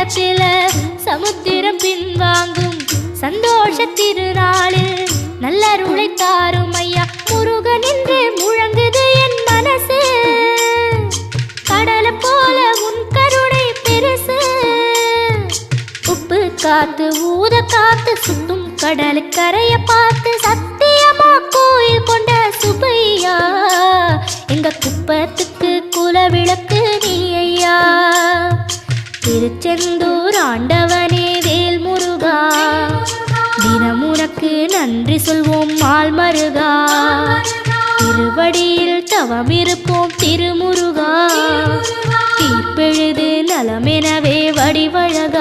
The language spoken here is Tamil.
நேரத்தில் சமுத்திரம் பின்வாங்கும் சந்தோஷ திருநாளில் நல்லருளை தாரும் ஐயா முருகன் என்று முழங்குது என் மனசு கடலை போல உன் கருணை பெருசு உப்பு காத்து ஊத காத்து சுத்தும் கடலுக்கரைய பார்த்து சத்தியமா கோயில் கொண்ட சுபையா எங்க குப்பத்துக்கு குலவிளக்கு நீ ஐயா திருச்செந்தூர் ஆண்டவனே வேல் முருகா தினம் உனக்கு நன்றி சொல்வோம் மால் மருகா திருவடியில் தவம் இருப்போம் திருமுருகா தீர்ப்பெழுது நலமெனவே வடிவழகா